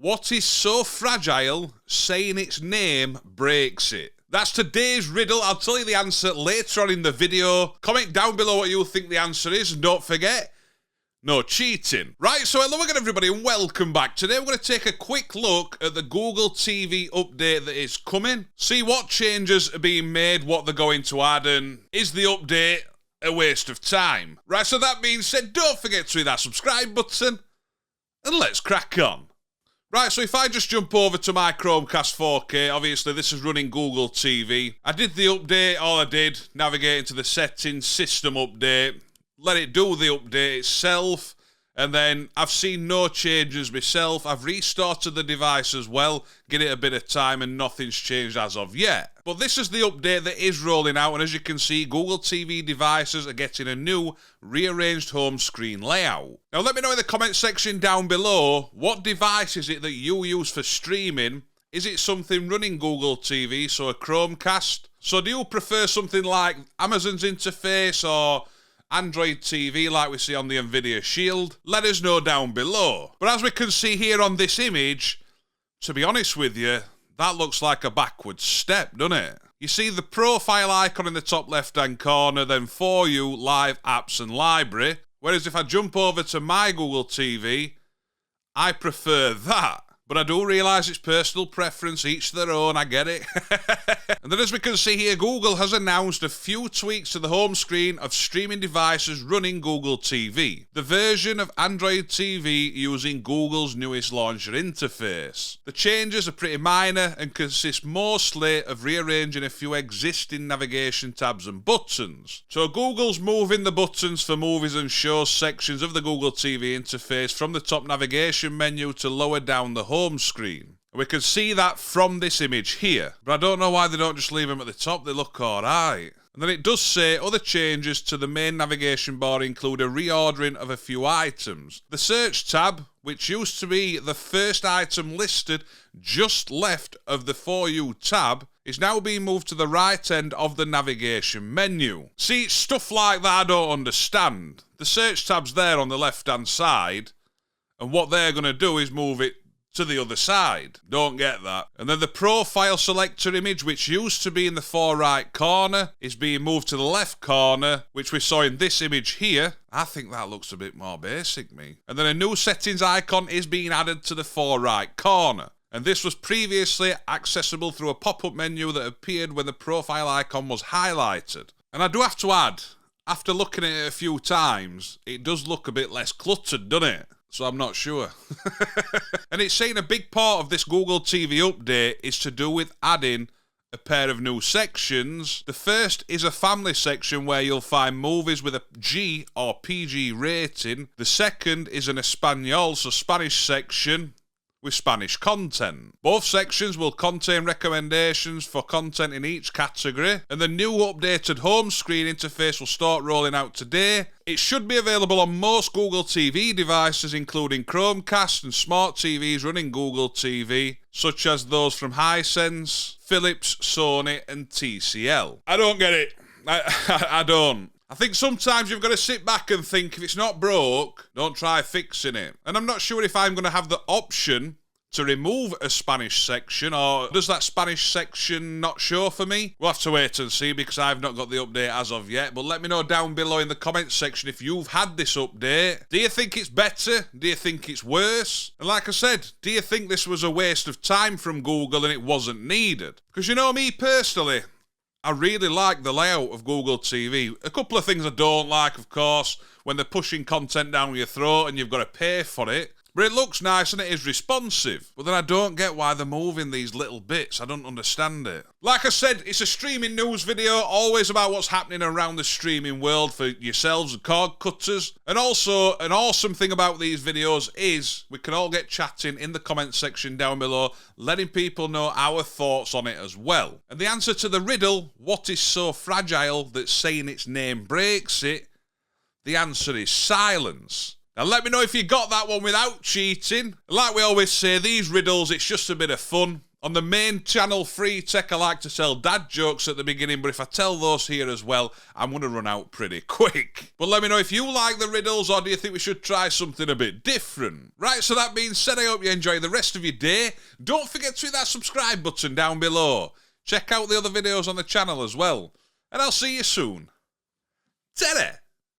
What is so fragile, saying its name breaks it? That's today's riddle. I'll tell you the answer later on in the video. Comment down below what you think the answer is, and don't forget, no cheating. Right, so hello again everybody and welcome back. Today we're going to take a quick look at the Google TV update that is coming. See what changes are being made, what they're going to add, and is the update a waste of time? Right, so that being said, don't forget to hit that subscribe button, and let's crack on. Right, so if I just jump over to my Chromecast 4K, obviously this is running Google TV. I did the update, all I did, navigate into the settings, system update, let it do the update itself, and then I've seen no changes myself. I've restarted the device as well, give it a bit of time, and nothing's changed as of yet. But this is the update that is rolling out, and as you can see, Google TV devices are getting a new rearranged home screen layout. Now let me know in the comment section down below, what device is it that you use for streaming? Is it something running Google TV, so a Chromecast? So do you prefer something like Amazon's interface or Android TV like we see on the Nvidia Shield? Let us know down below. But as we can see here on this image, to be honest with you, that looks like a backward step, doesn't it? You see the profile icon in the top left hand corner, then For You, Live, Apps and Library. Whereas if I jump over to my Google TV, I prefer that. But I do realise it's personal preference, each their own, I get it. And then as we can see here, Google has announced a few tweaks to the home screen of streaming devices running Google TV. The version of Android TV using Google's newest launcher interface. The changes are pretty minor and consist mostly of rearranging a few existing navigation tabs and buttons. So Google's moving the buttons for movies and shows sections of the Google TV interface from the top navigation menu to lower down the home screen. We can see that from this image here, but I don't know why they don't just leave them at the top. They look alright. And then it does say other changes to the main navigation bar include a reordering of a few items. The search tab, which used to be the first item listed just left of the For You tab, is now being moved to the right end of the navigation menu. See, it's stuff like that I don't understand. The search tab's there on the left hand side, and what they're going to do is move it to the other side. Don't get that. And then the profile selector image, which used to be in the far right corner, is being moved to the left corner, which we saw in this image here. I think that looks a bit more basic, me. And then a new settings icon is being added to the far right corner. And this was previously accessible through a pop-up menu that appeared when the profile icon was highlighted. And I do have to add, after looking at it a few times, it does look a bit less cluttered, doesn't it? So I'm not sure. And it's saying a big part of this Google TV update is to do with adding a pair of new sections. The first is a family section where you'll find movies with a G or PG rating. The second is an Espanol, so Spanish section, with Spanish content. Both sections will contain recommendations for content in each category, and the new updated home screen interface will start rolling out today. It should be available on most Google TV devices, including Chromecast and smart TVs running Google TV, such as those from Hisense, Philips, Sony and TCL. I don't get it. I don't. I think sometimes you've got to sit back and think, if it's not broke, don't try fixing it. And I'm not sure if I'm going to have the option to remove a Spanish section, or does that Spanish section not show for me? We'll have to wait and see because I've not got the update as of yet. But let me know down below in the comments section if you've had this update. Do you think it's better? Do you think it's worse? And like I said, do you think this was a waste of time from Google and it wasn't needed? Because you know me personally, I really like the layout of Google TV. A couple of things I don't like, of course, when they're pushing content down your throat and you've got to pay for it. But it looks nice and it is responsive. But then I don't get why they're moving these little bits. I don't understand it. Like I said, it's a streaming news video, always about what's happening around the streaming world for yourselves and cord cutters. And also, an awesome thing about these videos is we can all get chatting in the comment section down below, letting people know our thoughts on it as well. And the answer to the riddle, what is so fragile that saying its name breaks it? The answer is silence. Now let me know if you got that one without cheating. Like we always say, these riddles, it's just a bit of fun. On the main channel, Free Tech, I like to tell dad jokes at the beginning, but if I tell those here as well, I'm going to run out pretty quick. But let me know if you like the riddles, or do you think we should try something a bit different? Right, so that being said, I hope you enjoy the rest of your day. Don't forget to hit that subscribe button down below. Check out the other videos on the channel as well. And I'll see you soon. Ta-da!